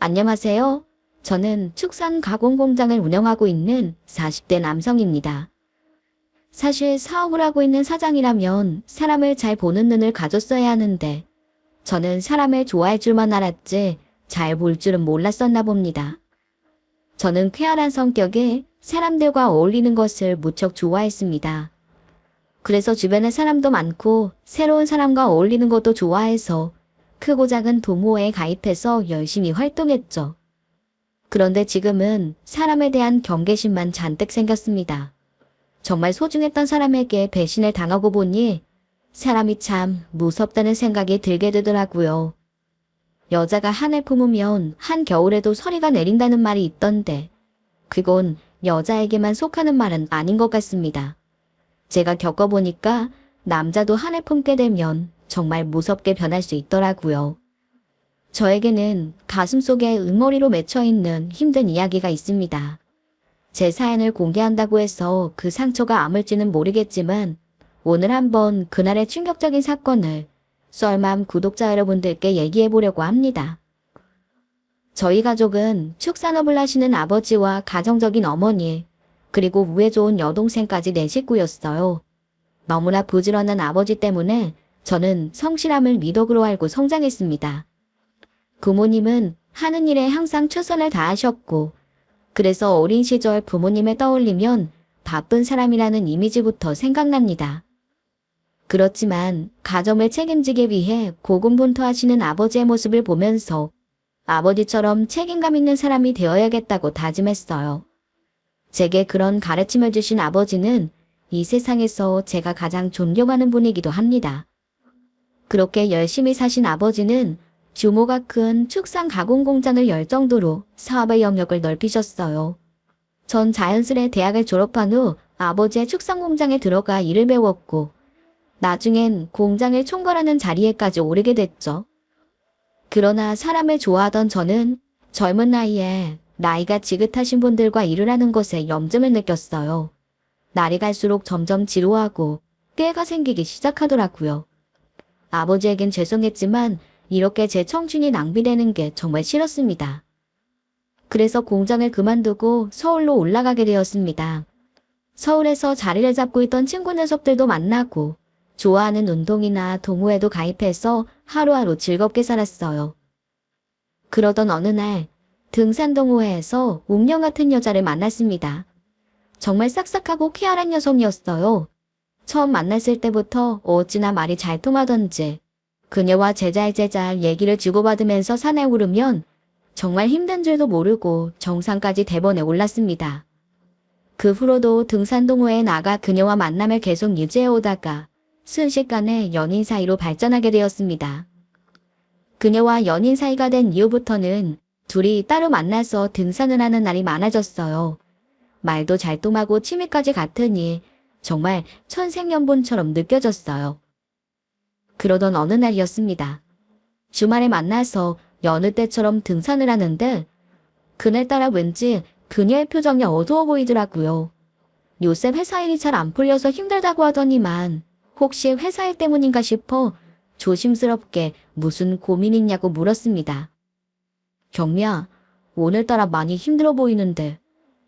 안녕하세요. 저는 축산 가공 공장을 운영하고 있는 40대 남성입니다. 사실 사업을 하고 있는 사장이라면 사람을 잘 보는 눈을 가졌어야 하는데 저는 사람을 좋아할 줄만 알았지 잘 볼 줄은 몰랐었나 봅니다. 저는 쾌활한 성격에 사람들과 어울리는 것을 무척 좋아했습니다. 그래서 주변에 사람도 많고 새로운 사람과 어울리는 것도 좋아해서 크고 작은 동호회에 가입해서 열심히 활동했죠. 그런데 지금은 사람에 대한 경계심만 잔뜩 생겼습니다. 정말 소중했던 사람에게 배신을 당하고 보니 사람이 참 무섭다는 생각이 들게 되더라고요. 여자가 한을 품으면 한겨울에도 서리가 내린다는 말이 있던데 그건 여자에게만 속하는 말은 아닌 것 같습니다. 제가 겪어보니까 남자도 한을 품게 되면 정말 무섭게 변할 수 있더라고요. 저에게는 가슴속에 응어리로 맺혀있는 힘든 이야기가 있습니다. 제 사연을 공개한다고 해서 그 상처가 아물지는 모르겠지만 오늘 한번 그날의 충격적인 사건을 썰맘 구독자 여러분들께 얘기해 보려고 합니다. 저희 가족은 축산업을 하시는 아버지와 가정적인 어머니 그리고 우애 좋은 여동생까지 네 식구였어요. 너무나 부지런한 아버지 때문에 저는 성실함을 미덕으로 알고 성장했습니다. 부모님은 하는 일에 항상 최선을 다하셨고 그래서 어린 시절 부모님을 떠올리면 바쁜 사람이라는 이미지부터 생각납니다. 그렇지만 가정을 책임지기 위해 고군분투하시는 아버지의 모습을 보면서 아버지처럼 책임감 있는 사람이 되어야겠다고 다짐했어요. 제게 그런 가르침을 주신 아버지는 이 세상에서 제가 가장 존경하는 분이기도 합니다. 그렇게 열심히 사신 아버지는 규모가 큰 축산 가공 공장을 열 정도로 사업의 영역을 넓히셨어요. 전 자연스레 대학을 졸업한 후 아버지의 축산 공장에 들어가 일을 배웠고 나중엔 공장을 총괄하는 자리에까지 오르게 됐죠. 그러나 사람을 좋아하던 저는 젊은 나이에 나이가 지긋하신 분들과 일을 하는 것에 염증을 느꼈어요. 날이 갈수록 점점 지루하고 꾀가 생기기 시작하더라고요. 아버지에겐 죄송했지만 이렇게 제 청춘이 낭비되는 게 정말 싫었습니다. 그래서 공장을 그만두고 서울로 올라가게 되었습니다. 서울에서 자리를 잡고 있던 친구 녀석들도 만나고 좋아하는 운동이나 동호회도 가입해서 하루하루 즐겁게 살았어요. 그러던 어느 날 등산 동호회에서 운명 같은 여자를 만났습니다. 정말 싹싹하고 쾌활한 여성이었어요. 처음 만났을 때부터 어찌나 말이 잘 통하던지 그녀와 제잘제잘 얘기를 주고받으면서 산에 오르면 정말 힘든 줄도 모르고 정상까지 대번에 올랐습니다. 그 후로도 등산 동호회에 나가 그녀와 만남을 계속 유지해 오다가 순식간에 연인 사이로 발전하게 되었습니다. 그녀와 연인 사이가 된 이후부터는 둘이 따로 만나서 등산을 하는 날이 많아졌어요. 말도 잘 통하고 취미까지 같으니 정말 천생연분처럼 느껴졌어요. 그러던 어느 날이었습니다. 주말에 만나서 여느 때처럼 등산을 하는데 그날따라 왠지 그녀의 표정이 어두워 보이더라고요. 요새 회사 일이 잘 안 풀려서 힘들다고 하더니만 혹시 회사 일 때문인가 싶어 조심스럽게 무슨 고민 있냐고 물었습니다. 경미야, 오늘따라 많이 힘들어 보이는데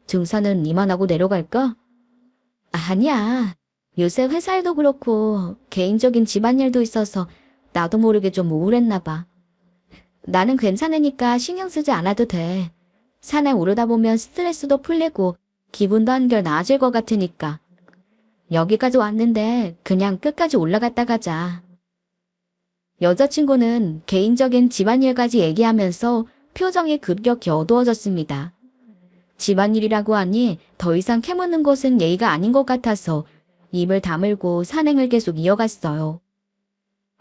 등산은 이만하고 내려갈까? 아니야. 요새 회사 일도 그렇고 개인적인 집안일도 있어서 나도 모르게 좀 우울했나 봐. 나는 괜찮으니까 신경 쓰지 않아도 돼. 산에 오르다 보면 스트레스도 풀리고 기분도 한결 나아질 것 같으니까. 여기까지 왔는데 그냥 끝까지 올라갔다 가자. 여자친구는 개인적인 집안일까지 얘기하면서 표정이 급격히 어두워졌습니다. 집안일이라고 하니 더 이상 캐묻는 것은 예의가 아닌 것 같아서 입을 다물고 산행을 계속 이어갔어요.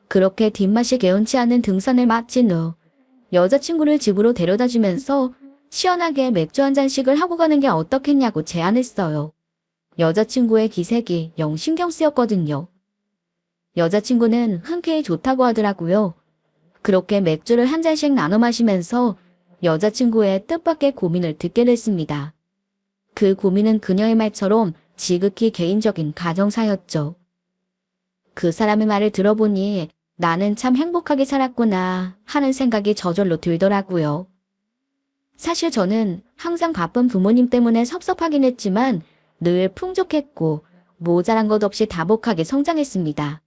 그렇게 뒷맛이 개운치 않은 등산을 마친 후 여자친구를 집으로 데려다주면서 시원하게 맥주 한 잔씩을 하고 가는 게 어떻겠냐고 제안했어요. 여자친구의 기색이 영 신경 쓰였거든요. 여자친구는 흔쾌히 좋다고 하더라고요. 그렇게 맥주를 한 잔씩 나눠 마시면서 여자친구의 뜻밖의 고민을 듣게 됐습니다. 그 고민은 그녀의 말처럼 지극히 개인적인 가정사였죠. 그 사람의 말을 들어보니 나는 참 행복하게 살았구나 하는 생각이 저절로 들더라고요. 사실 저는 항상 바쁜 부모님 때문에 섭섭하긴 했지만 늘 풍족했고 모자란 것 없이 다복하게 성장했습니다.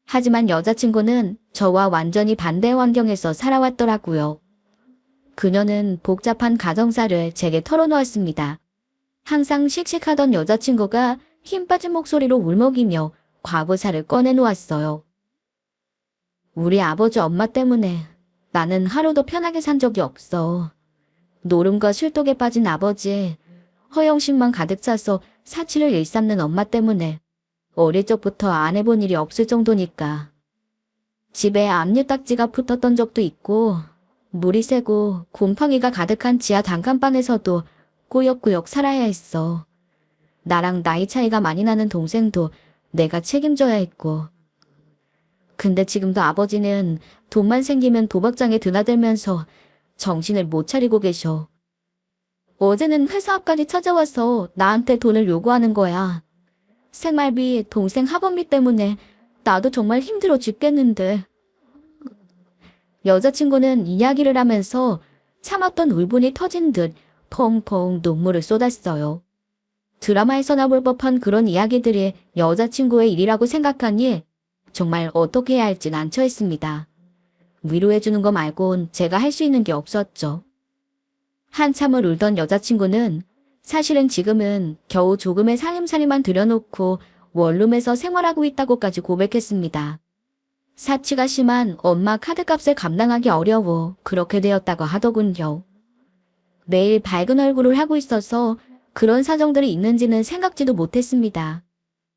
하지만 여자친구는 저와 완전히 반대 환경에서 살아왔더라고요. 그녀는 복잡한 가정사를 제게 털어놓았습니다. 항상 씩씩하던 여자친구가 힘 빠진 목소리로 울먹이며 과거사를 꺼내놓았어요. 우리 아버지 엄마 때문에 나는 하루도 편하게 산 적이 없어. 노름과 술독에 빠진 아버지, 허영심만 가득 차서 사치를 일삼는 엄마 때문에 어릴 적부터 안 해본 일이 없을 정도니까. 집에 압류딱지가 붙었던 적도 있고 물이 새고 곰팡이가 가득한 지하 단칸방에서도 꾸역꾸역 살아야 했어. 나랑 나이 차이가 많이 나는 동생도 내가 책임져야 했고. 근데 지금도 아버지는 돈만 생기면 도박장에 드나들면서 정신을 못 차리고 계셔. 어제는 회사 앞까지 찾아와서 나한테 돈을 요구하는 거야. 생활비, 동생 학원비 때문에 나도 정말 힘들어 죽겠는데. 여자친구는 이야기를 하면서 참았던 울분이 터진 듯 펑펑 눈물을 쏟았어요. 드라마에서나 볼 법한 그런 이야기들이 여자친구의 일이라고 생각하니 정말 어떻게 해야 할지 난처했습니다. 위로해주는 거 말곤 제가 할 수 있는 게 없었죠. 한참을 울던 여자친구는 사실은 지금은 겨우 조금의 살림살이만 들여놓고 원룸에서 생활하고 있다고까지 고백했습니다. 사치가 심한 엄마 카드값을 감당하기 어려워 그렇게 되었다고 하더군요. 매일 밝은 얼굴을 하고 있어서 그런 사정들이 있는지는 생각지도 못했습니다.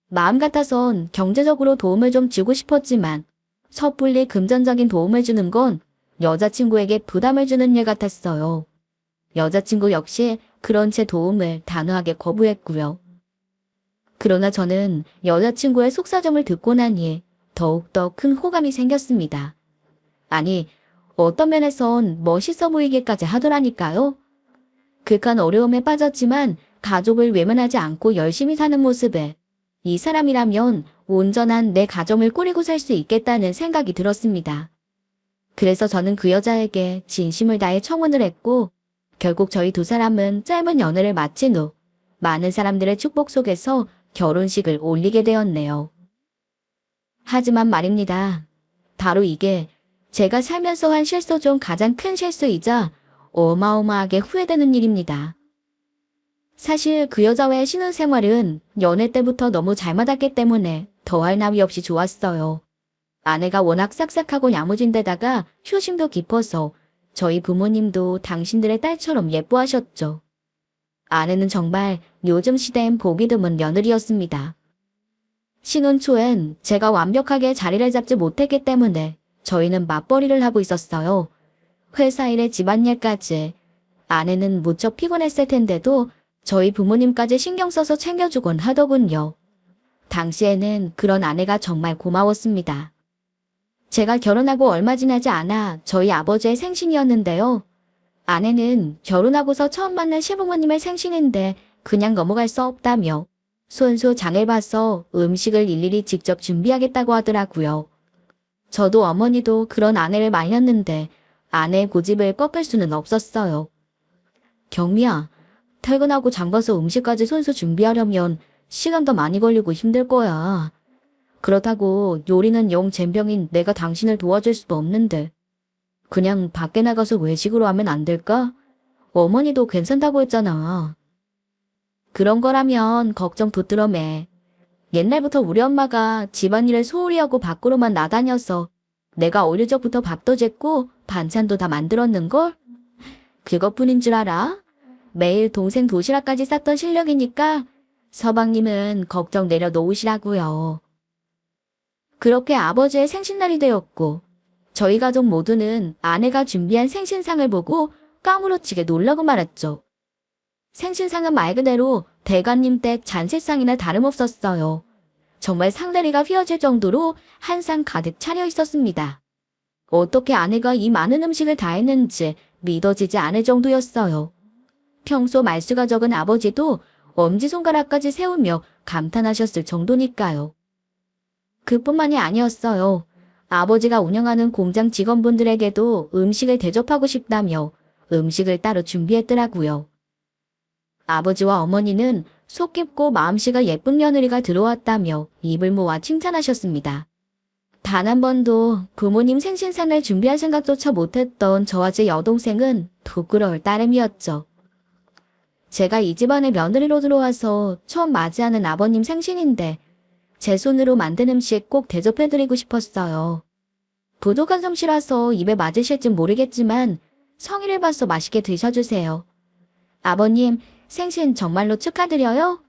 마음 같아선 경제적으로 도움을 좀 주고 싶었지만 섣불리 금전적인 도움을 주는 건 여자친구에게 부담을 주는 일 같았어요. 여자친구 역시 그런 제 도움을 단호하게 거부했고요. 그러나 저는 여자친구의 속사정을 듣고 나니 더욱더 큰 호감이 생겼습니다. 아니, 어떤 면에선 멋있어 보이기까지 하더라니까요. 극한 어려움에 빠졌지만 가족을 외면하지 않고 열심히 사는 모습에 이 사람이라면 온전한 내 가정을 꾸리고 살 수 있겠다는 생각이 들었습니다. 그래서 저는 그 여자에게 진심을 다해 청혼을 했고 결국 저희 두 사람은 짧은 연애를 마친 후 많은 사람들의 축복 속에서 결혼식을 올리게 되었네요. 하지만 말입니다. 바로 이게 제가 살면서 한 실수 중 가장 큰 실수이자 어마어마하게 후회되는 일입니다. 사실 그 여자와의 신혼생활은 연애 때부터 너무 잘 맞았기 때문에 더할 나위 없이 좋았어요. 아내가 워낙 싹싹하고 야무진 데다가 효심도 깊어서 저희 부모님도 당신들의 딸처럼 예뻐하셨죠. 아내는 정말 요즘 시대엔 보기 드문 며느리였습니다. 신혼 초엔 제가 완벽하게 자리를 잡지 못했기 때문에 저희는 맞벌이를 하고 있었어요. 회사 일에 집안일까지. 아내는 무척 피곤했을 텐데도 저희 부모님까지 신경 써서 챙겨주곤 하더군요. 당시에는 그런 아내가 정말 고마웠습니다. 제가 결혼하고 얼마 지나지 않아 저희 아버지의 생신이었는데요. 아내는 결혼하고서 처음 만난 시부모님의 생신인데 그냥 넘어갈 수 없다며 손수 장을 봐서 음식을 일일이 직접 준비하겠다고 하더라고요. 저도 어머니도 그런 아내를 말렸는데 아내의 고집을 꺾을 수는 없었어요. 경미야, 퇴근하고 장 봐서 음식까지 손수 준비하려면 시간 더 많이 걸리고 힘들 거야. 그렇다고 요리는 영 젬병인 내가 당신을 도와줄 수도 없는데 그냥 밖에 나가서 외식으로 하면 안 될까? 어머니도 괜찮다고 했잖아. 그런 거라면 걱정 붙들어 매. 옛날부터 우리 엄마가 집안일을 소홀히 하고 밖으로만 나다녀서 내가 어릴 적부터 밥도 짓고 반찬도 다 만들었는걸? 그것뿐인 줄 알아? 매일 동생 도시락까지 쌌던 실력이니까 서방님은 걱정 내려놓으시라고요. 그렇게 아버지의 생신날이 되었고 저희 가족 모두는 아내가 준비한 생신상을 보고 까무러치게 놀라고 말았죠. 생신상은 말 그대로 대관님 댁 잔치상이나 다름없었어요. 정말 상다리가 휘어질 정도로 한 상 가득 차려 있었습니다. 어떻게 아내가 이 많은 음식을 다 했는지 믿어지지 않을 정도였어요. 평소 말수가 적은 아버지도 엄지손가락까지 세우며 감탄하셨을 정도니까요. 그뿐만이 아니었어요. 아버지가 운영하는 공장 직원분들에게도 음식을 대접하고 싶다며 음식을 따로 준비했더라고요. 아버지와 어머니는 속 깊고 마음씨가 예쁜 며느리가 들어왔다며 입을 모아 칭찬하셨습니다. 단 한 번도 부모님 생신상을 준비할 생각조차 못했던 저와 제 여동생은 부끄러울 따름이었죠. 제가 이 집안에 며느리로 들어와서 처음 맞이하는 아버님 생신인데 제 손으로 만든 음식 꼭 대접해드리고 싶었어요. 부족한 솜씨라서 입에 맞으실지 모르겠지만 성의를 봐서 맛있게 드셔주세요. 아버님, 생신 정말로 축하드려요?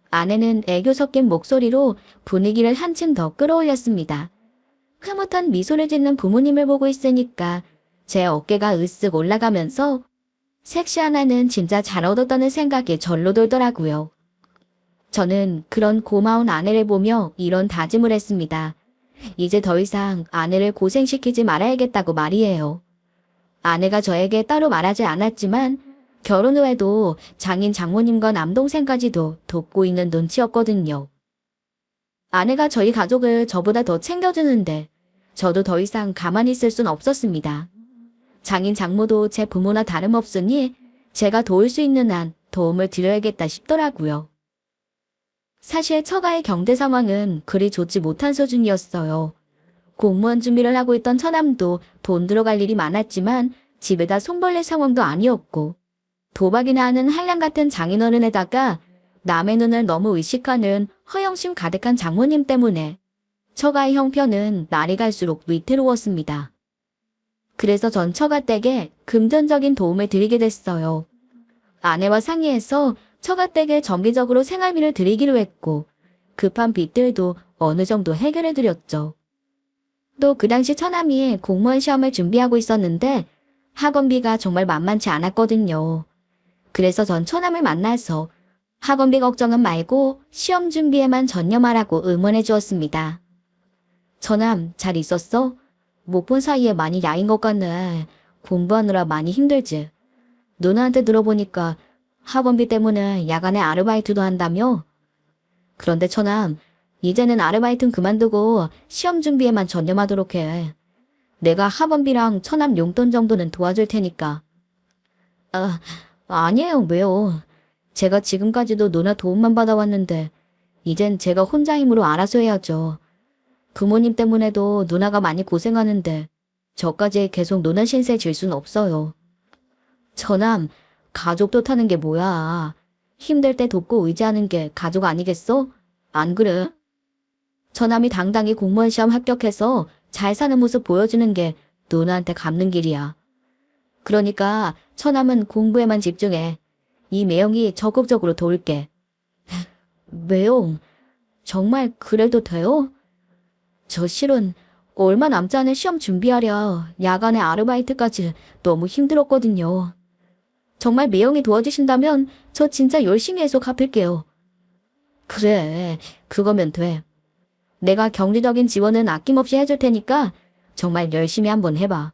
아내는 애교 섞인 목소리로 분위기를 한층 더 끌어올렸습니다. 흐뭇한 미소를 짓는 부모님을 보고 있으니까 제 어깨가 으쓱 올라가면서 섹시한 아내는 진짜 잘 얻었다는 생각이 절로 돌더라고요. 저는 그런 고마운 아내를 보며 이런 다짐을 했습니다. 이제 더 이상 아내를 고생시키지 말아야겠다고 말이에요. 아내가 저에게 따로 말하지 않았지만 결혼 후에도 장인 장모님과 남동생까지도 돕고 있는 눈치였거든요. 아내가 저희 가족을 저보다 더 챙겨주는데 저도 더 이상 가만히 있을 순 없었습니다. 장인 장모도 제 부모나 다름없으니 제가 도울 수 있는 한 도움을 드려야겠다 싶더라고요. 사실 처가의 경제 상황은 그리 좋지 못한 수준이었어요. 공무원 준비를 하고 있던 처남도 돈 들어갈 일이 많았지만 집에다 손벌릴 상황도 아니었고 도박이나 하는 한량 같은 장인어른에다가 남의 눈을 너무 의식하는 허영심 가득한 장모님 때문에 처가의 형편은 날이 갈수록 위태로웠습니다. 그래서 전 처가댁에 금전적인 도움을 드리게 됐어요. 아내와 상의해서 처가댁에 정기적으로 생활비를 드리기로 했고 급한 빚들도 어느 정도 해결해 드렸죠. 또 그 당시 처남이 공무원 시험을 준비하고 있었는데 학원비가 정말 만만치 않았거든요. 그래서 전 처남을 만나서 학원비 걱정은 말고 시험 준비에만 전념하라고 응원해 주었습니다. 처남 잘 있었어? 못 본 사이에 많이 야인 것 같네. 공부하느라 많이 힘들지? 누나한테 들어보니까 학원비 때문에 야간에 아르바이트도 한다며? 그런데 처남, 이제는 아르바이트는 그만두고 시험 준비에만 전념하도록 해. 내가 학원비랑 처남 용돈 정도는 도와줄 테니까. 아니에요, 왜요? 제가 지금까지도 누나 도움만 받아왔는데 이젠 제가 혼자 힘으로 알아서 해야죠. 부모님 때문에도 누나가 많이 고생하는데 저까지 계속 누나 신세 질 순 없어요. 처남, 가족 탓하는 게 뭐야. 힘들 때 돕고 의지하는 게 가족 아니겠어? 안 그래? 처남이 당당히 공무원 시험 합격해서 잘 사는 모습 보여주는 게 누나한테 갚는 길이야. 그러니까 처남은 공부에만 집중해. 이 매형이 적극적으로 도울게. 매형, 정말 그래도 돼요? 저 실은 얼마 남지 않은 시험 준비하랴 야간에 아르바이트까지 너무 힘들었거든요. 정말 매형이 도와주신다면 저 진짜 열심히 해서 갚을게요. 그래, 그거면 돼. 내가 경제적인 지원은 아낌없이 해줄 테니까 정말 열심히 한번 해봐.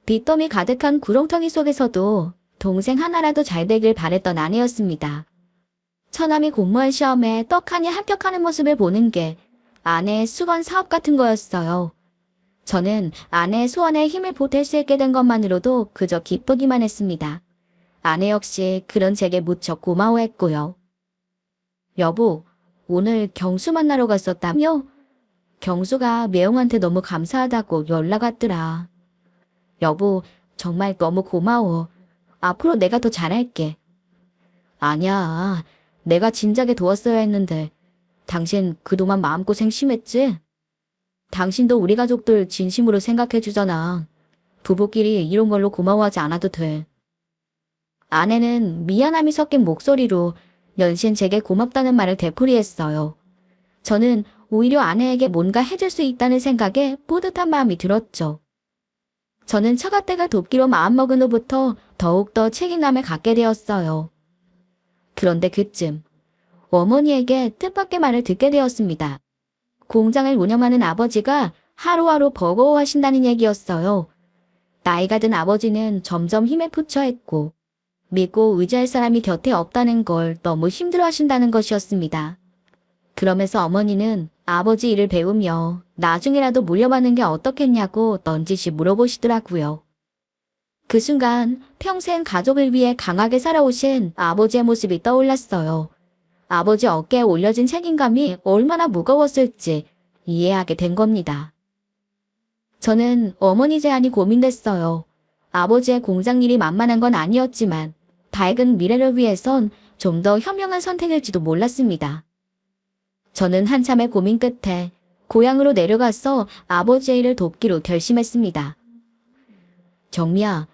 빚더미 가득한 구렁텅이 속에서도 동생 하나라도 잘 되길 바랬던 아내였습니다. 처남이 공무원 시험에 떡하니 합격하는 모습을 보는 게 아내의 수건 사업 같은 거였어요. 저는 아내의 소원에 힘을 보탤 수 있게 된 것만으로도 그저 기쁘기만 했습니다. 아내 역시 그런 제게 무척 고마워했고요. 여보, 오늘 경수 만나러 갔었다며? 경수가 매형한테 너무 감사하다고 연락 왔더라. 여보, 정말 너무 고마워. 앞으로 내가 더 잘할게. 아니야, 내가 진작에 도왔어야 했는데 당신 그동안 마음고생 심했지? 당신도 우리 가족들 진심으로 생각해 주잖아. 부부끼리 이런 걸로 고마워하지 않아도 돼. 아내는 미안함이 섞인 목소리로 연신 제게 고맙다는 말을 되풀이했어요. 저는 오히려 아내에게 뭔가 해줄 수 있다는 생각에 뿌듯한 마음이 들었죠. 저는 처가댁을 돕기로 마음먹은 후부터 더욱더 책임감을 갖게 되었어요. 그런데 그쯤 어머니에게 뜻밖의 말을 듣게 되었습니다. 공장을 운영하는 아버지가 하루하루 버거워하신다는 얘기였어요. 나이가 든 아버지는 점점 힘에 부처했고 믿고 의지할 사람이 곁에 없다는 걸 너무 힘들어하신다는 것이었습니다. 그러면서 어머니는 아버지 일을 배우며 나중에라도 물려받는 게 어떻겠냐고 넌지시 물어보시더라고요. 그 순간 평생 가족을 위해 강하게 살아오신 아버지의 모습이 떠올랐어요. 아버지 어깨에 올려진 책임감이 얼마나 무거웠을지 이해하게 된 겁니다. 저는 어머니 제안이 고민됐어요. 아버지의 공장 일이 만만한 건 아니었지만 밝은 미래를 위해선 좀 더 현명한 선택일지도 몰랐습니다. 저는 한참의 고민 끝에 고향으로 내려가서 아버지의 일을 돕기로 결심했습니다. 경미야,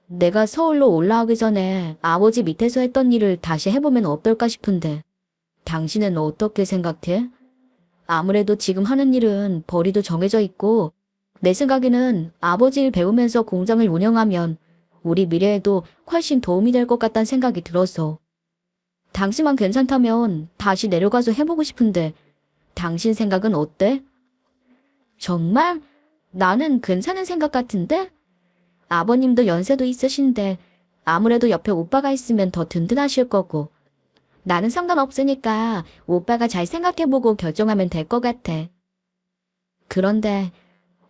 내가 서울로 올라오기 전에 아버지 밑에서 했던 일을 다시 해보면 어떨까 싶은데 당신은 어떻게 생각해? 아무래도 지금 하는 일은 벌이도 정해져 있고 내 생각에는 아버지 일 배우면서 공장을 운영하면 우리 미래에도 훨씬 도움이 될 것 같다는 생각이 들어서. 당신만 괜찮다면 다시 내려가서 해보고 싶은데 당신 생각은 어때? 정말? 나는 괜찮은 생각 같은데? 아버님도 연세도 있으신데 아무래도 옆에 오빠가 있으면 더 든든하실 거고 나는 상관없으니까 오빠가 잘 생각해보고 결정하면 될 것 같아. 그런데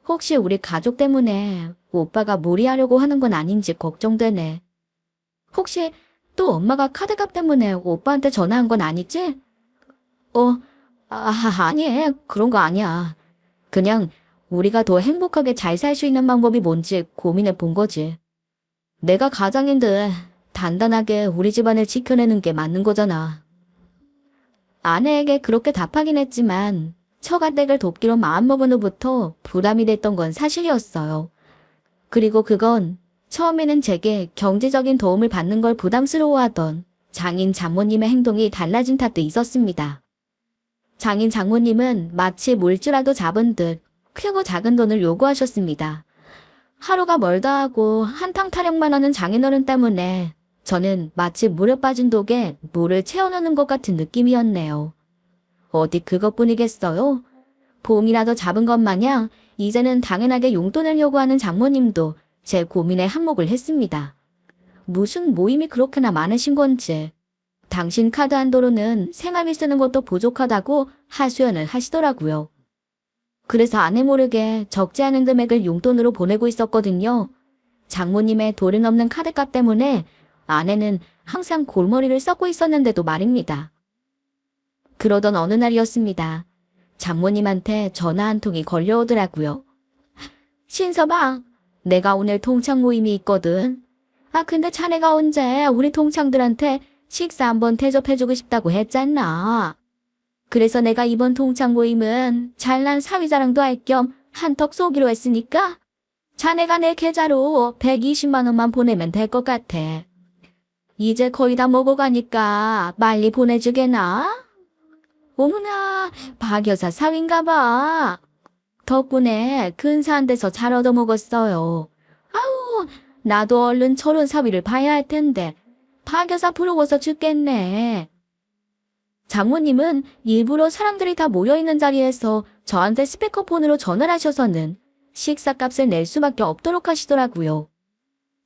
혹시 우리 가족 때문에 오빠가 무리하려고 하는 건 아닌지 걱정되네. 혹시 또 엄마가 카드값 때문에 오빠한테 전화한 건 아니지? 아니, 그런 거 아니야. 그냥 우리가 더 행복하게 잘 살 수 있는 방법이 뭔지 고민해 본 거지. 내가 가장인데 단단하게 우리 집안을 지켜내는 게 맞는 거잖아. 아내에게 그렇게 답하긴 했지만 처가댁을 돕기로 마음먹은 후부터 부담이 됐던 건 사실이었어요. 그리고 그건 처음에는 제게 경제적인 도움을 받는 걸 부담스러워하던 장인 장모님의 행동이 달라진 탓도 있었습니다. 장인 장모님은 마치 물주라도 잡은 듯 크고 작은 돈을 요구하셨습니다. 하루가 멀다 하고 한탕 타령만 하는 장인어른 때문에 저는 마치 물에 빠진 독에 물을 채워넣는 것 같은 느낌이었네요. 어디 그것뿐이겠어요? 봄이라도 잡은 것 마냥 이제는 당연하게 용돈을 요구하는 장모님도 제 고민에 한몫을 했습니다. 무슨 모임이 그렇게나 많으신 건지. 당신 카드 한도로는 생활비 쓰는 것도 부족하다고 하소연을 하시더라고요. 그래서 아내 모르게 적지 않은 금액을 용돈으로 보내고 있었거든요. 장모님의 도리 없는 카드값 때문에 아내는 항상 골머리를 썩고 있었는데도 말입니다. 그러던 어느 날이었습니다. 장모님한테 전화 한 통이 걸려오더라고요. 신서방, 내가 오늘 동창 모임이 있거든. 근데 자네가 언제 우리 동창들한테 식사 한번 대접해주고 싶다고 했잖아. 그래서 내가 이번 동창 모임은 잘난 사위자랑도 할 겸 한턱 쏘기로 했으니까 자네가 내 계좌로 120만 원만 보내면 될 것 같아. 이제 거의 다 먹어가니까 빨리 보내주게나? 어머나, 박 여사 사위인가 봐. 덕분에 근사한 데서 잘 얻어먹었어요. 아우, 나도 얼른 저런 사위를 봐야 할 텐데 박 여사 부러워서 죽겠네. 장모님은 일부러 사람들이 다 모여있는 자리에서 저한테 스피커폰으로 전화를 하셔서는 식사값을 낼 수밖에 없도록 하시더라고요.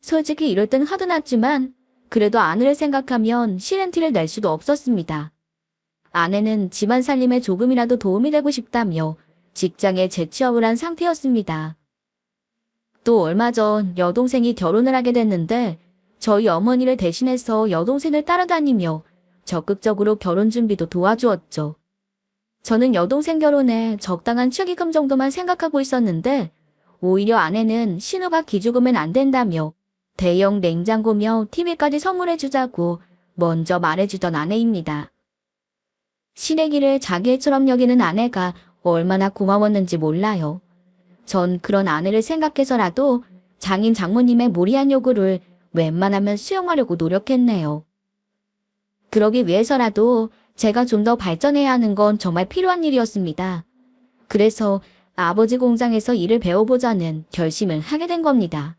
솔직히 이럴 땐 화도 났지만 그래도 아내를 생각하면 싫은 티를 낼 수도 없었습니다. 아내는 집안 살림에 조금이라도 도움이 되고 싶다며 직장에 재취업을 한 상태였습니다. 또 얼마 전 여동생이 결혼을 하게 됐는데 저희 어머니를 대신해서 여동생을 따라다니며 적극적으로 결혼 준비도 도와주었죠. 저는 여동생 결혼에 적당한 축의금 정도만 생각하고 있었는데 오히려 아내는 신우가 기죽으면 안 된다며 대형 냉장고며 TV까지 선물해주자고 먼저 말해주던 아내입니다. 신의 길을 자기 일처럼 여기는 아내가 얼마나 고마웠는지 몰라요. 전 그런 아내를 생각해서라도 장인 장모님의 무리한 요구를 웬만하면 수용하려고 노력했네요. 그러기 위해서라도 제가 좀 더 발전해야 하는 건 정말 필요한 일이었습니다. 그래서 아버지 공장에서 일을 배워보자는 결심을 하게 된 겁니다.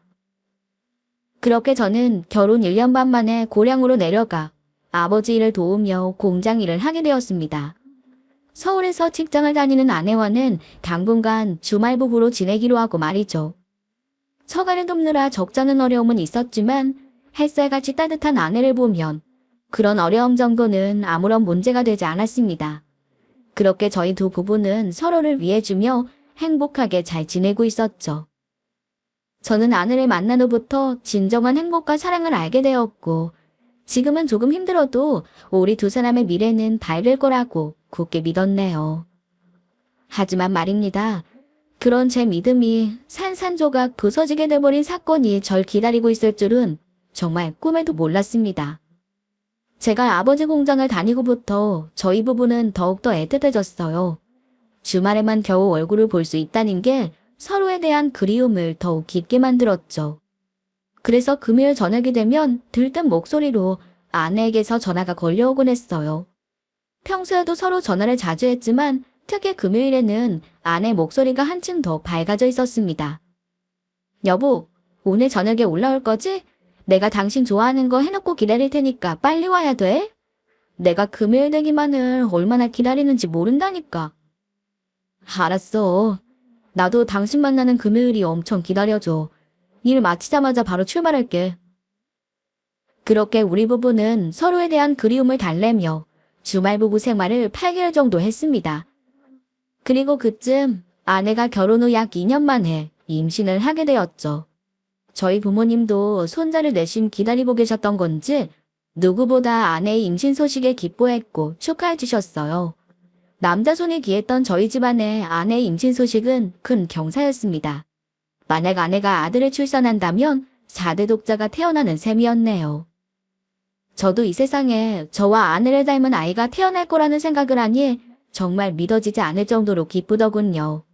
그렇게 저는 결혼 1년 반 만에 고량으로 내려가 아버지 일을 도우며 공장 일을 하게 되었습니다. 서울에서 직장을 다니는 아내와는 당분간 주말 부부로 지내기로 하고 말이죠. 처가를 돕느라 적잖은 어려움은 있었지만 햇살같이 따뜻한 아내를 보면 그런 어려움 정도는 아무런 문제가 되지 않았습니다. 그렇게 저희 두 부부는 서로를 위해주며 행복하게 잘 지내고 있었죠. 저는 아내를 만난 후부터 진정한 행복과 사랑을 알게 되었고, 지금은 조금 힘들어도 우리 두 사람의 미래는 밝을 거라고 굳게 믿었네요. 하지만 말입니다. 그런 제 믿음이 산산조각 부서지게 돼버린 사건이 절 기다리고 있을 줄은 정말 꿈에도 몰랐습니다. 제가 아버지 공장을 다니고부터 저희 부부는 더욱더 애틋해졌어요. 주말에만 겨우 얼굴을 볼 수 있다는 게 서로에 대한 그리움을 더욱 깊게 만들었죠. 그래서 금요일 저녁이 되면 들뜬 목소리로 아내에게서 전화가 걸려오곤 했어요. 평소에도 서로 전화를 자주 했지만 특히 금요일에는 아내 목소리가 한층 더 밝아져 있었습니다. 여보, 오늘 저녁에 올라올 거지? 내가 당신 좋아하는 거 해놓고 기다릴 테니까 빨리 와야 돼. 내가 금요일 되기만을 얼마나 기다리는지 모른다니까. 알았어. 나도 당신 만나는 금요일이 엄청 기다려져. 일 마치자마자 바로 출발할게. 그렇게 우리 부부는 서로에 대한 그리움을 달래며 주말 부부 생활을 8개월 정도 했습니다. 그리고 그쯤 아내가 결혼 후 약 2년 만에 임신을 하게 되었죠. 저희 부모님도 손자를 내심 기다리고 계셨던 건지 누구보다 아내의 임신 소식에 기뻐했고 축하해 주셨어요. 남자 손이 귀했던 저희 집안의 아내의 임신 소식은 큰 경사였습니다. 만약 아내가 아들을 출산한다면 4대 독자가 태어나는 셈이었네요. 저도 이 세상에 저와 아내를 닮은 아이가 태어날 거라는 생각을 하니 정말 믿어지지 않을 정도로 기쁘더군요.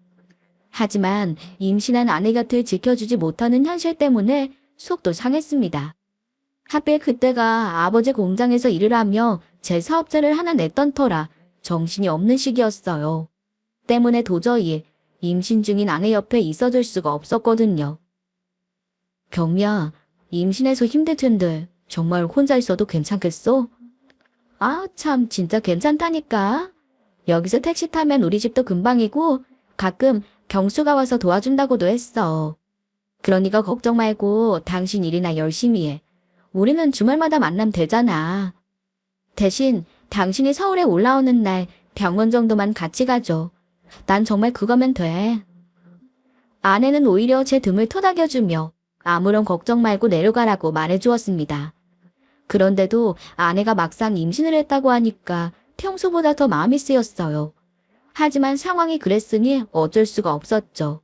하지만 임신한 아내 곁을 지켜주지 못하는 현실 때문에 속도 상했습니다. 하필 그때가 아버지 공장에서 일을 하며 제 사업자를 하나 냈던 터라 정신이 없는 시기였어요. 때문에 도저히 임신 중인 아내 옆에 있어줄 수가 없었거든요. 경미야, 임신해서 힘들 텐데 정말 혼자 있어도 괜찮겠어? 아, 참 진짜 괜찮다니까. 여기서 택시 타면 우리 집도 금방이고 가끔 경수가 와서 도와준다고도 했어. 그러니까 걱정 말고 당신 일이나 열심히 해. 우리는 주말마다 만나면 되잖아. 대신 당신이 서울에 올라오는 날 병원 정도만 같이 가줘. 난 정말 그거면 돼. 아내는 오히려 제 등을 토닥여주며 아무런 걱정 말고 내려가라고 말해주었습니다. 그런데도 아내가 막상 임신을 했다고 하니까 평소보다 더 마음이 쓰였어요. 하지만 상황이 그랬으니 어쩔 수가 없었죠.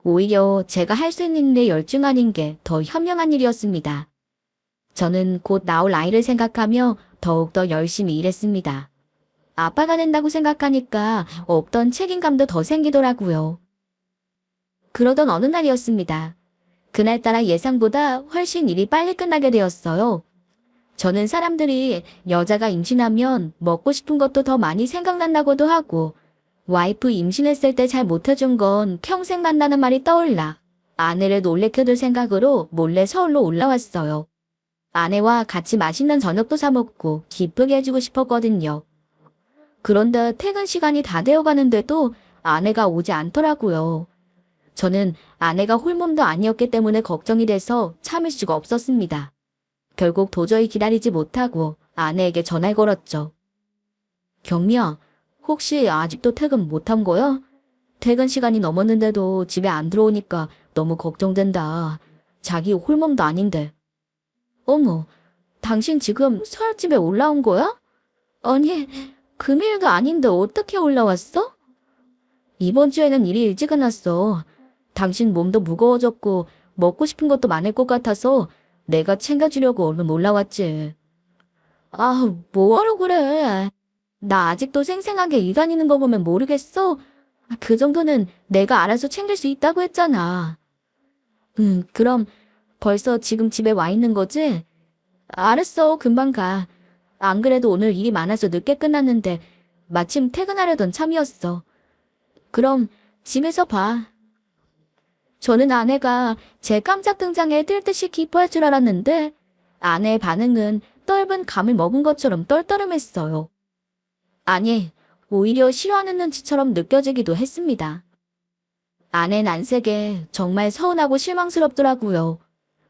오히려 제가 할 수 있는 일에 열중하는 게 더 현명한 일이었습니다. 저는 곧 나올 아이를 생각하며 더욱더 열심히 일했습니다. 아빠가 된다고 생각하니까 없던 책임감도 더 생기더라고요. 그러던 어느 날이었습니다. 그날따라 예상보다 훨씬 일이 빨리 끝나게 되었어요. 저는 사람들이 여자가 임신하면 먹고 싶은 것도 더 많이 생각난다고도 하고 와이프 임신했을 때 잘 못해준 건 평생 간다는 말이 떠올라 아내를 놀래켜둘 생각으로 몰래 서울로 올라왔어요. 아내와 같이 맛있는 저녁도 사 먹고 기쁘게 해주고 싶었거든요. 그런데 퇴근 시간이 다 되어가는데도 아내가 오지 않더라고요. 저는 아내가 홀몸도 아니었기 때문에 걱정이 돼서 참을 수가 없었습니다. 결국 도저히 기다리지 못하고 아내에게 전화를 걸었죠. 경미야, 혹시 아직도 퇴근 못한 거야? 퇴근 시간이 넘었는데도 집에 안 들어오니까 너무 걱정된다. 자기 홀몸도 아닌데. 어머, 당신 지금 서울집에 올라온 거야? 아니, 금요일도 아닌데 어떻게 올라왔어? 이번 주에는 일이 일찍 끝났어. 당신 몸도 무거워졌고 먹고 싶은 것도 많을 것 같아서 내가 챙겨주려고 얼른 올라왔지. 아, 뭐하러 그래. 나 아직도 생생하게 일 다니는 거 보면 모르겠어? 그 정도는 내가 알아서 챙길 수 있다고 했잖아. 그럼 벌써 지금 집에 와 있는 거지? 알았어, 금방 가. 안 그래도 오늘 일이 많아서 늦게 끝났는데 마침 퇴근하려던 참이었어. 그럼 집에서 봐. 저는 아내가 제 깜짝 등장에 뜰 듯이 기뻐할 줄 알았는데 아내의 반응은 떫은 감을 먹은 것처럼 떨떠름했어요. 아니, 오히려 싫어하는 눈치처럼 느껴지기도 했습니다. 아내 난색에 정말 서운하고 실망스럽더라고요.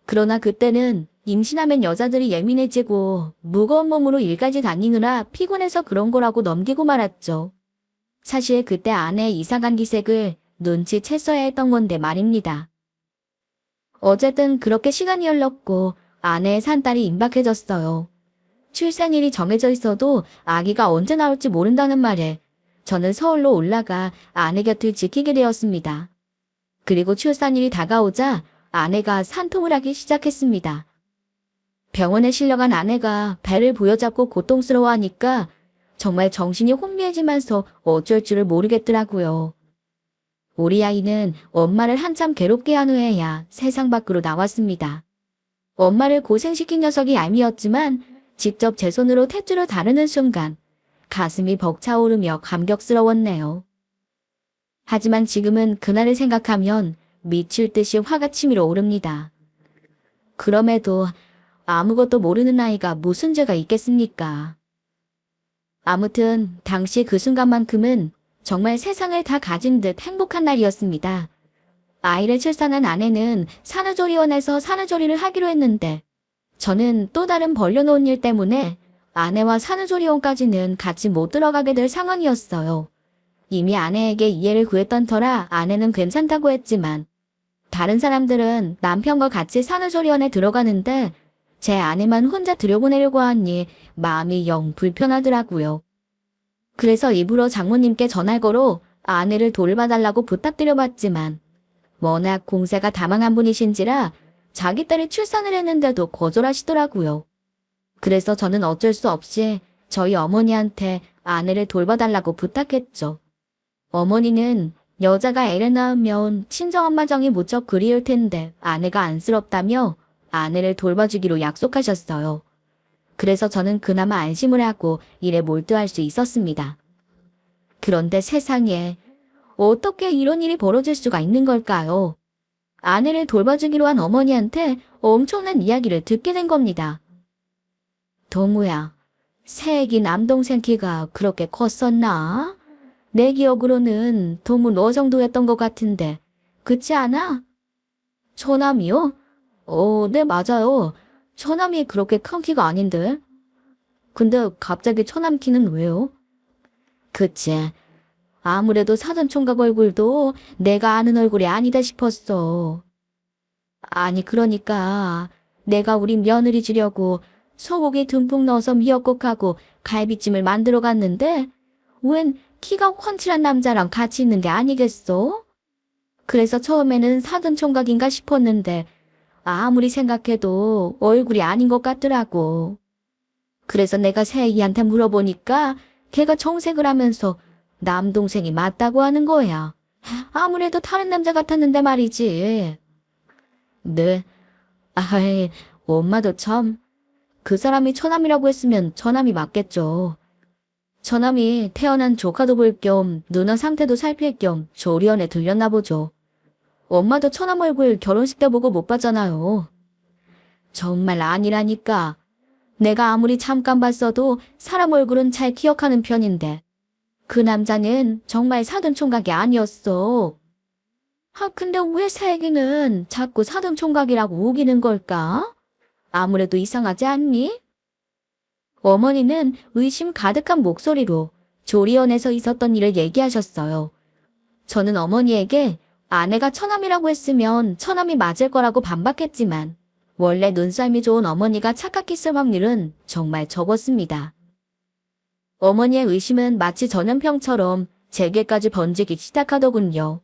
그러나 그때는 임신하면 여자들이 예민해지고 무거운 몸으로 일까지 다니느라 피곤해서 그런 거라고 넘기고 말았죠. 사실 그때 아내의 이상한 기색을 눈치챘어야 했던 건데 말입니다. 어쨌든 그렇게 시간이 흘렀고 아내의 산딸이 임박해졌어요. 출산일이 정해져 있어도 아기가 언제 나올지 모른다는 말에 저는 서울로 올라가 아내 곁을 지키게 되었습니다. 그리고 출산일이 다가오자 아내가 산통을 하기 시작했습니다. 병원에 실려간 아내가 배를 부여잡고 고통스러워하니까 정말 정신이 혼미해지면서 어쩔 줄을 모르겠더라고요. 우리 아이는 엄마를 한참 괴롭게 한 후에야 세상 밖으로 나왔습니다. 엄마를 고생시킨 녀석이 얄미웠지만 직접 제 손으로 탯줄을 다루는 순간 가슴이 벅차오르며 감격스러웠네요. 하지만 지금은 그날을 생각하면 미칠 듯이 화가 치밀어 오릅니다. 그럼에도 아무것도 모르는 아이가 무슨 죄가 있겠습니까? 아무튼 당시 그 순간만큼은 정말 세상을 다 가진 듯 행복한 날이었습니다. 아이를 출산한 아내는 산후조리원에서 산후조리를 하기로 했는데 저는 또 다른 벌려놓은 일 때문에 아내와 산후조리원까지는 같이 못 들어가게 될 상황이었어요. 이미 아내에게 이해를 구했던 터라 아내는 괜찮다고 했지만 다른 사람들은 남편과 같이 산후조리원에 들어가는데 제 아내만 혼자 들여보내려고 하니 마음이 영 불편하더라고요. 그래서 일부러 장모님께 전화를 걸어 아내를 돌봐달라고 부탁드려봤지만 워낙 공세가 다망한 분이신지라 자기 딸이 출산을 했는데도 거절하시더라고요. 그래서 저는 어쩔 수 없이 저희 어머니한테 아내를 돌봐달라고 부탁했죠. 어머니는 여자가 애를 낳으면 친정엄마 정이 무척 그리울 텐데 아내가 안쓰럽다며 아내를 돌봐주기로 약속하셨어요. 그래서 저는 그나마 안심을 하고 일에 몰두할 수 있었습니다. 그런데 세상에 어떻게 이런 일이 벌어질 수가 있는 걸까요? 아내를 돌봐주기로 한 어머니한테 엄청난 이야기를 듣게 된 겁니다. 동우야, 새애기 남동생 키가 그렇게 컸었나? 내 기억으로는 동우 너 정도였던 것 같은데 그렇지 않아? 처남이요? 네 맞아요. 처남이 그렇게 큰 키가 아닌데. 근데 갑자기 처남 키는 왜요? 그치. 아무래도 사돈총각 얼굴도 내가 아는 얼굴이 아니다 싶었어. 아니 그러니까 내가 우리 며느리 주려고 소고기 듬뿍 넣어서 미역국하고 갈비찜을 만들어 갔는데 웬 키가 훤칠한 남자랑 같이 있는 게 아니겠어? 그래서 처음에는 사돈총각인가 싶었는데 아무리 생각해도 얼굴이 아닌 것 같더라고. 그래서 내가 새애기한테 물어보니까 걔가 정색을 하면서 남동생이 맞다고 하는 거야. 아무래도 다른 남자 같았는데 말이지. 네. 아이, 엄마도 참. 그 사람이 처남이라고 했으면 처남이 맞겠죠. 처남이 태어난 조카도 볼 겸 누나 상태도 살필 겸 조리원에 들렸나 보죠. 엄마도 처남 얼굴 결혼식 때 보고 못 봤잖아요. 정말 아니라니까. 내가 아무리 잠깐 봤어도 사람 얼굴은 잘 기억하는 편인데 그 남자는 정말 사돈총각이 아니었어. 근데 왜 새애기는 자꾸 사돈총각이라고 우기는 걸까? 아무래도 이상하지 않니? 어머니는 의심 가득한 목소리로 조리원에서 있었던 일을 얘기하셨어요. 저는 어머니에게 아내가 처남이라고 했으면 처남이 맞을 거라고 반박했지만 원래 눈썰미 좋은 어머니가 착각했을 확률은 정말 적었습니다. 어머니의 의심은 마치 전염병처럼 제게까지 번지기 시작하더군요.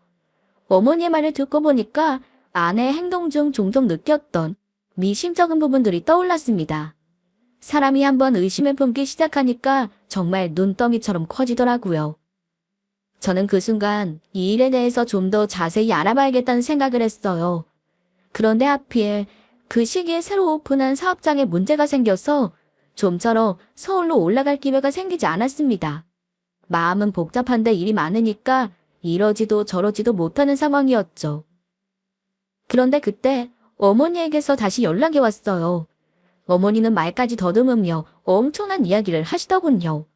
어머니의 말을 듣고 보니까 아내의 행동 중 종종 느꼈던 미심쩍은 부분들이 떠올랐습니다. 사람이 한번 의심을 품기 시작하니까 정말 눈더미처럼 커지더라고요. 저는 그 순간 이 일에 대해서 좀 더 자세히 알아봐야겠다는 생각을 했어요. 그런데 하필 그 시기에 새로 오픈한 사업장에 문제가 생겨서 좀처럼 서울로 올라갈 기회가 생기지 않았습니다. 마음은 복잡한데 일이 많으니까 이러지도 저러지도 못하는 상황이었죠. 그런데 그때 어머니에게서 다시 연락이 왔어요. 어머니는 말까지 더듬으며 엄청난 이야기를 하시더군요.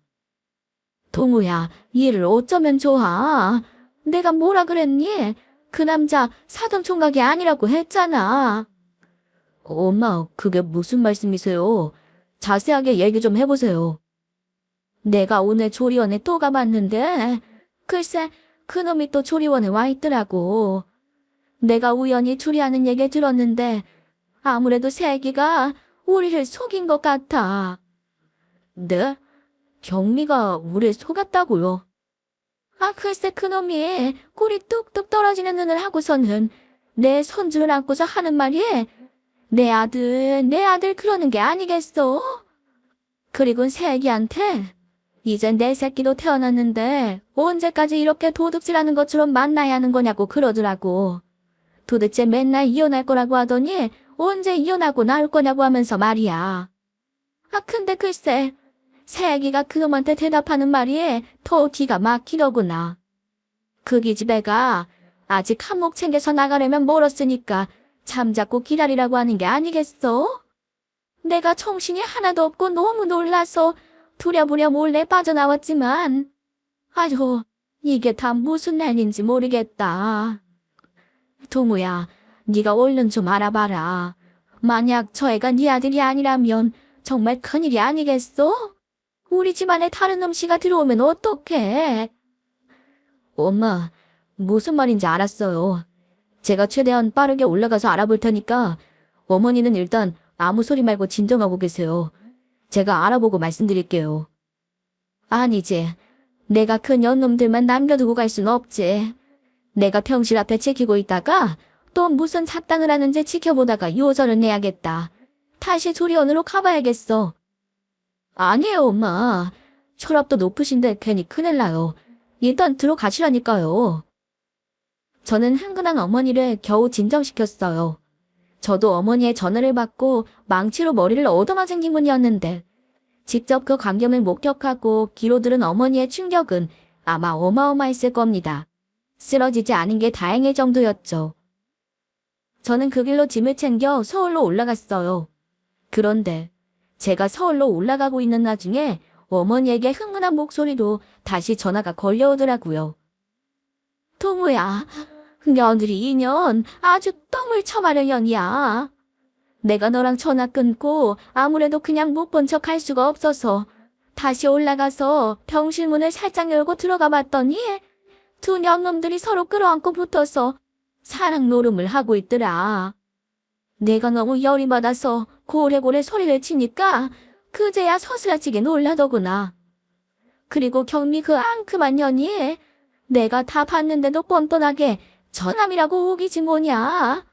동우야, 이 일을 어쩌면 좋아. 내가 뭐라 그랬니? 그 남자 사돈총각이 아니라고 했잖아. 엄마, 그게 무슨 말씀이세요? 자세하게 얘기 좀 해보세요. 내가 오늘 조리원에 또 가봤는데 글쎄 그놈이 또 조리원에 와 있더라고. 내가 우연히 둘이 하는 얘기 들었는데 아무래도 세기가 우리를 속인 것 같아. 네? 경미가 우리를 속았다고요? 아, 글쎄 그놈이 꿀이 뚝뚝 떨어지는 눈을 하고서는 내 손주를 안고서 하는 말이 내 아들 그러는 게 아니겠어? 그리고 세기한테 이젠 내 새끼도 태어났는데 언제까지 이렇게 도둑질하는 것처럼 만나야 하는 거냐고 그러더라고. 도대체 맨날 이혼할 거라고 하더니 언제 이혼하고 나올 거냐고 하면서 말이야. 아, 근데 글쎄 새애기가 그놈한테 대답하는 말이 더 기가 막히더구나. 그 기집애가 아직 한몫 챙겨서 나가려면 멀었으니까 잠자코 기다리라고 하는 게 아니겠어? 내가 정신이 하나도 없고 너무 놀라서 부랴부랴 몰래 빠져나왔지만 아휴, 이게 다 무슨 난인지 모르겠다. 동우야, 네가 얼른 좀 알아봐라. 만약 저 애가 네 아들이 아니라면 정말 큰일이 아니겠어? 우리 집안에 다른 음식이 들어오면 어떡해? 엄마, 무슨 말인지 알았어요. 제가 최대한 빠르게 올라가서 알아볼 테니까 어머니는 일단 아무 소리 말고 진정하고 계세요. 제가 알아보고 말씀드릴게요. 아니지. 내가 그 년놈들만 남겨두고 갈 순 없지. 내가 병실 앞에 지키고 있다가 또 무슨 작당을 하는지 지켜보다가 요절을 내야겠다. 다시 조리원으로 가봐야겠어. 아니에요, 엄마. 혈압도 높으신데 괜히 큰일 나요. 일단 들어가시라니까요. 저는 흥분한 어머니를 겨우 진정시켰어요. 저도 어머니의 전화를 받고 망치로 머리를 얻어맞은 기분이었는데 직접 그 광경을 목격하고 귀로 들은 어머니의 충격은 아마 어마어마했을 겁니다. 쓰러지지 않은 게 다행일 정도였죠. 저는 그 길로 짐을 챙겨 서울로 올라갔어요. 그런데 제가 서울로 올라가고 있는 나중에 어머니에게 흥분한 목소리로 다시 전화가 걸려오더라고요. 동우야, 며느리 2년 아주 똥을 쳐마려년이야. 내가 너랑 전화 끊고 아무래도 그냥 못 본 척 할 수가 없어서 다시 올라가서 병실 문을 살짝 열고 들어가 봤더니 두 년놈들이 서로 끌어안고 붙어서 사랑 노름을 하고 있더라. 내가 너무 열이 받아서 고래고래 소리를 치니까 그제야 서스라치게 놀라더구나. 그리고 경미 그 앙큼한 년이 내가 다 봤는데도 뻔뻔하게 처남이라고 우기지 뭐냐.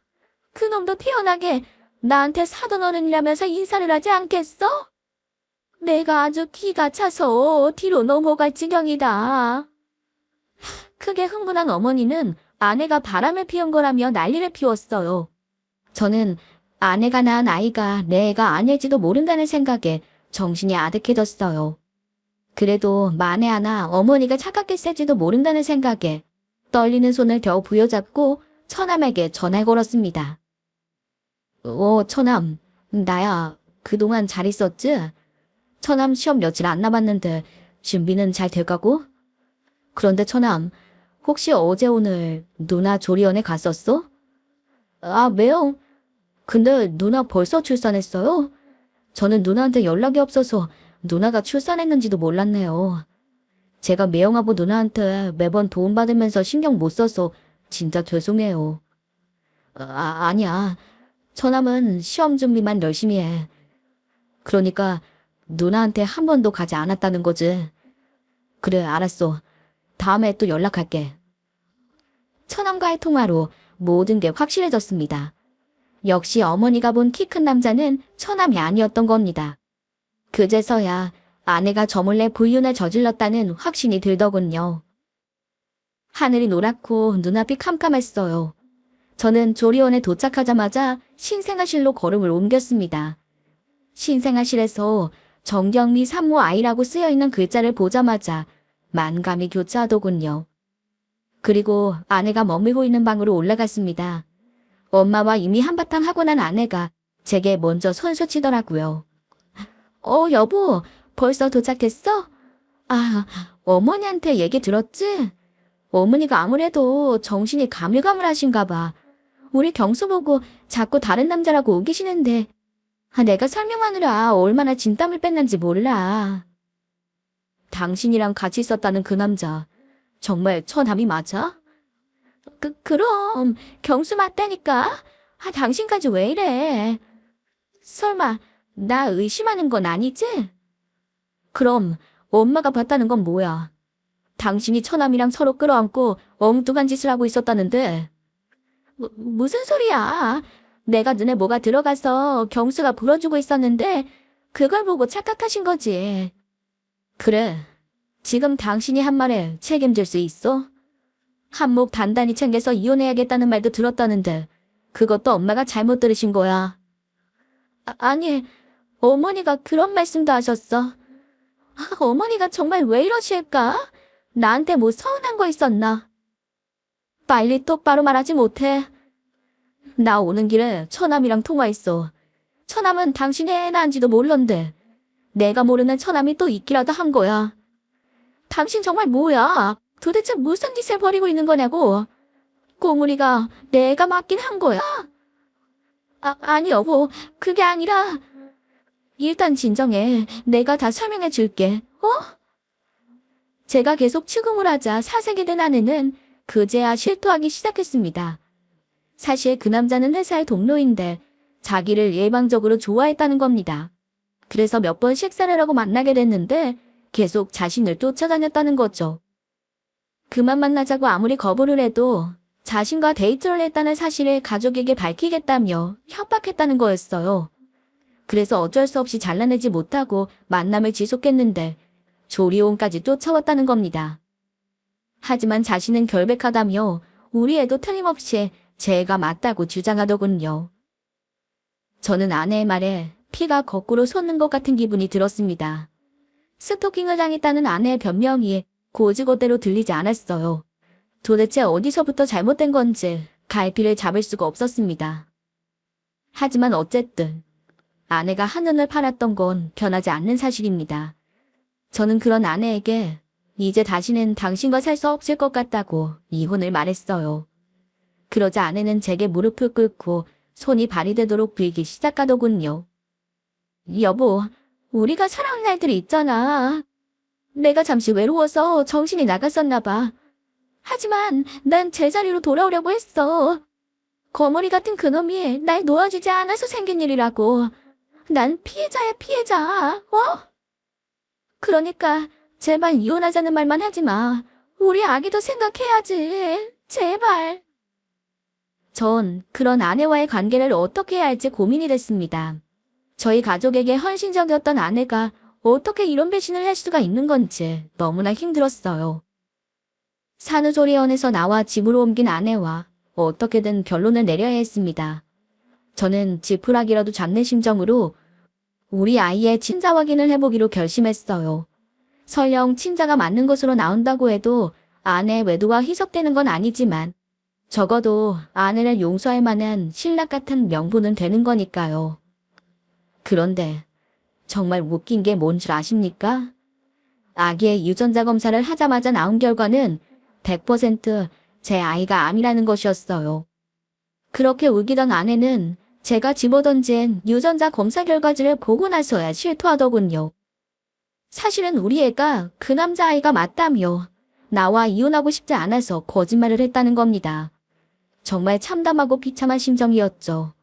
그놈도 태어나게 나한테 사돈 어른이라면서 인사를 하지 않겠어? 내가 아주 기가 차서 뒤로 넘어갈 지경이다. 크게 흥분한 어머니는 아내가 바람을 피운 거라며 난리를 피웠어요. 저는 아내가 낳은 아이가 내 애가 아닐지도 모른다는 생각에 정신이 아득해졌어요. 그래도 만에 하나 어머니가 착각했을지도 모른다는 생각에 떨리는 손을 겨우 부여잡고 처남에게 전화를 걸었습니다. 처남, 나야. 그동안 잘 있었지? 처남 시험 며칠 안 남았는데 준비는 잘 돼가고? 그런데 처남, 혹시 어제 오늘 누나 조리원에 갔었어? 아, 매형. 근데 누나 벌써 출산했어요? 저는 누나한테 연락이 없어서 누나가 출산했는지도 몰랐네요. 제가 매형하고 누나한테 매번 도움받으면서 신경 못 써서 진짜 죄송해요. 아니야. 처남은 시험 준비만 열심히 해. 그러니까 누나한테 한 번도 가지 않았다는 거지. 그래, 알았어. 다음에 또 연락할게. 처남과의 통화로 모든 게 확실해졌습니다. 역시 어머니가 본 키 큰 남자는 처남이 아니었던 겁니다. 그제서야 아내가 저 몰래 불륜을 저질렀다는 확신이 들더군요. 하늘이 노랗고 눈앞이 캄캄했어요. 저는 조리원에 도착하자마자 신생아실로 걸음을 옮겼습니다. 신생아실에서 정경미 산모 아이라고 쓰여있는 글자를 보자마자 만감이 교차하더군요. 그리고 아내가 머물고 있는 방으로 올라갔습니다. 엄마와 이미 한바탕 하고 난 아내가 제게 먼저 손수치더라고요. 여보, 벌써 도착했어? 아, 어머니한테 얘기 들었지? 어머니가 아무래도 정신이 가물가물하신가 봐. 우리 경수 보고 자꾸 다른 남자라고 우기시는데 내가 설명하느라 얼마나 진땀을 뺐는지 몰라. 당신이랑 같이 있었다는 그 남자 정말 처남이 맞아? 그럼 경수 맞다니까. 당신까지 왜 이래? 설마 나 의심하는 건 아니지? 그럼 엄마가 봤다는 건 뭐야? 당신이 처남이랑 서로 끌어안고 엉뚱한 짓을 하고 있었다는데. 무슨 소리야? 내가 눈에 뭐가 들어가서 경수가 불어주고 있었는데 그걸 보고 착각하신 거지. 그래. 지금 당신이 한 말에 책임질 수 있어? 한몫 단단히 챙겨서 이혼해야겠다는 말도 들었다는데 그것도 엄마가 잘못 들으신 거야. 아니, 어머니가 그런 말씀도 하셨어. 어머니가 정말 왜 이러실까? 나한테 뭐 서운한 거 있었나? 빨리 똑바로 말하지 못해. 나 오는 길에 처남이랑 통화했어. 처남은 당신이 애 낳은지도 몰랐는데 내가 모르는 처남이 또 있기라도 한 거야. 당신 정말 뭐야? 도대체 무슨 짓을 벌이고 있는 거냐고. 꼬물이가 내가 맞긴 한 거야. 아니 여보, 그게 아니라 일단 진정해. 내가 다 설명해 줄게. 제가 계속 추궁을 하자 사색이 된 아내는 그제야 실토하기 시작했습니다. 사실 그 남자는 회사의 동료인데 자기를 예방적으로 좋아했다는 겁니다. 그래서 몇 번 식사를 하고 만나게 됐는데 계속 자신을 쫓아다녔다는 거죠. 그만 만나자고 아무리 거부를 해도 자신과 데이트를 했다는 사실을 가족에게 밝히겠다며 협박했다는 거였어요. 그래서 어쩔 수 없이 잘라내지 못하고 만남을 지속했는데 조리원까지 쫓아왔다는 겁니다. 하지만 자신은 결백하다며 우리 애도 틀림없이 제가 맞다고 주장하더군요. 저는 아내의 말에 피가 거꾸로 솟는 것 같은 기분이 들었습니다. 스토킹을 당했다는 아내의 변명이 고지고대로 들리지 않았어요. 도대체 어디서부터 잘못된 건지 갈피를 잡을 수가 없었습니다. 하지만 어쨌든 아내가 한눈을 팔았던 건 변하지 않는 사실입니다. 저는 그런 아내에게 이제 다시는 당신과 살 수 없을 것 같다고 이혼을 말했어요. 그러자 아내는 제게 무릎을 꿇고 손이 발이 되도록 빌기 시작하더군요. 여보, 우리가 사랑한 날들이 있잖아. 내가 잠시 외로워서 정신이 나갔었나 봐. 하지만 난 제자리로 돌아오려고 했어. 거머리 같은 그놈이 날 놓아주지 않아서 생긴 일이라고. 난 피해자야, 피해자. 그러니까 제발 이혼하자는 말만 하지 마. 우리 아기도 생각해야지. 제발. 전 그런 아내와의 관계를 어떻게 해야 할지 고민이 됐습니다. 저희 가족에게 헌신적이었던 아내가 어떻게 이런 배신을 할 수가 있는 건지 너무나 힘들었어요. 산후조리원에서 나와 집으로 옮긴 아내와 어떻게든 결론을 내려야 했습니다. 저는 지푸라기라도 잡는 심정으로 우리 아이의 친자 확인을 해보기로 결심했어요. 설령 친자가 맞는 것으로 나온다고 해도 아내의 외도와 희석되는 건 아니지만 적어도 아내를 용서할 만한 신랑 같은 명분은 되는 거니까요. 그런데 정말 웃긴 게 뭔 줄 아십니까? 아기의 유전자 검사를 하자마자 나온 결과는 100%제 아이가 암이라는 것이었어요. 그렇게 우기던 아내는 제가 집어던진 유전자 검사 결과지를 보고 나서야 실토하더군요. 사실은 우리 애가 그 남자아이가 맞다며 나와 이혼하고 싶지 않아서 거짓말을 했다는 겁니다. 정말 참담하고 비참한 심정이었죠.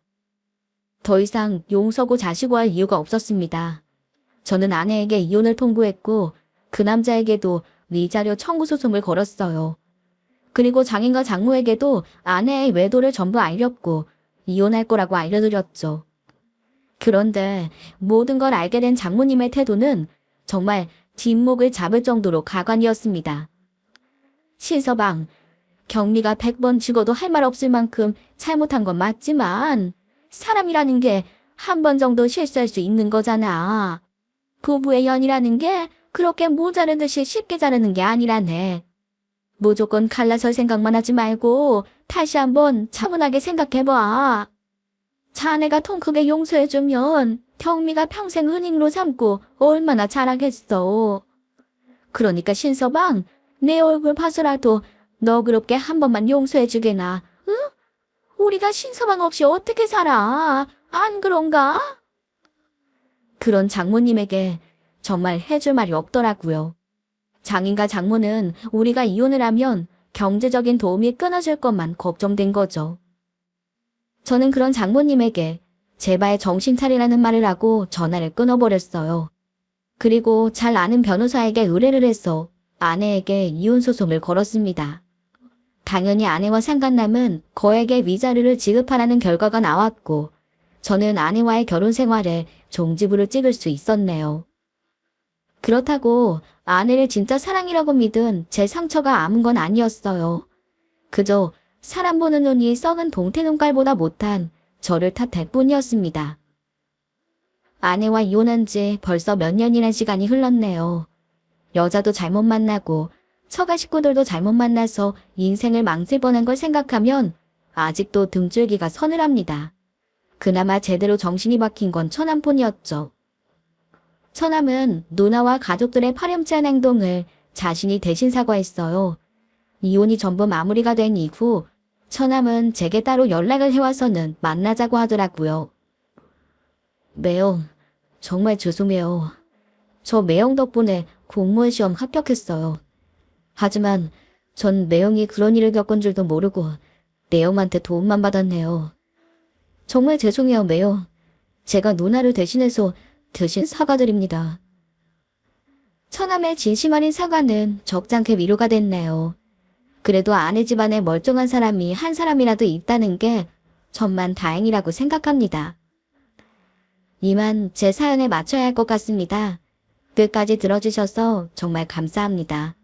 더 이상 용서고 자시고할 이유가 없었습니다. 저는 아내에게 이혼을 통보했고 그 남자에게도 위자료 청구 소송을 걸었어요. 그리고 장인과 장모에게도 아내의 외도를 전부 알렸고 이혼할 거라고 알려드렸죠. 그런데 모든 걸 알게 된 장모님의 태도는 정말 뒷목을 잡을 정도로 가관이었습니다. 신서방, 경미가 100번 죽어도 할 말 없을 만큼 잘못한 건 맞지만 사람이라는 게 한 번 정도 실수할 수 있는 거잖아. 부부의 연이라는 게 그렇게 모자르듯이 쉽게 자르는 게 아니라네. 무조건 갈라설 생각만 하지 말고 다시 한번 차분하게 생각해봐. 자네가 통 크게 용서해주면 경미가 평생 은인으로 삼고 얼마나 잘하겠어. 그러니까 신서방, 내 얼굴 봐서라도 너그럽게 한 번만 용서해주게나. 응? 우리가 신서방 없이 어떻게 살아? 안 그런가? 그런 장모님에게 정말 해줄 말이 없더라고요. 장인과 장모는 우리가 이혼을 하면 경제적인 도움이 끊어질 것만 걱정된 거죠. 저는 그런 장모님에게 제발 정신 차리라는 말을 하고 전화를 끊어버렸어요. 그리고 잘 아는 변호사에게 의뢰를 해서 아내에게 이혼 소송을 걸었습니다. 당연히 아내와 상간남은 거액의 위자료를 지급하라는 결과가 나왔고 저는 아내와의 결혼 생활에 종지부를 찍을 수 있었네요. 그렇다고 아내를 진짜 사랑이라고 믿은 제 상처가 아문 건 아니었어요. 그저 사람 보는 눈이 썩은 동태눈깔보다 못한 저를 탓할 뿐이었습니다. 아내와 이혼한 지 벌써 몇 년이란 시간이 흘렀네요. 여자도 잘못 만나고 처가 식구들도 잘못 만나서 인생을 망칠 뻔한 걸 생각하면 아직도 등줄기가 서늘합니다. 그나마 제대로 정신이 박힌 건 처남뿐이었죠. 처남은 누나와 가족들의 파렴치한 행동을 자신이 대신 사과했어요. 이혼이 전부 마무리가 된 이후 처남은 제게 따로 연락을 해와서는 만나자고 하더라고요. 매형, 정말 죄송해요. 저 매형 덕분에 공무원 시험 합격했어요. 하지만 전 매형이 그런 일을 겪은 줄도 모르고 매형한테 도움만 받았네요. 정말 죄송해요, 매형. 제가 누나를 대신해서 대신 사과드립니다. 처남의 진심 어린 사과는 적잖게 위로가 됐네요. 그래도 아내 집안에 멀쩡한 사람이 한 사람이라도 있다는 게 천만 다행이라고 생각합니다. 이만 제 사연에 맞춰야 할 것 같습니다. 끝까지 들어주셔서 정말 감사합니다.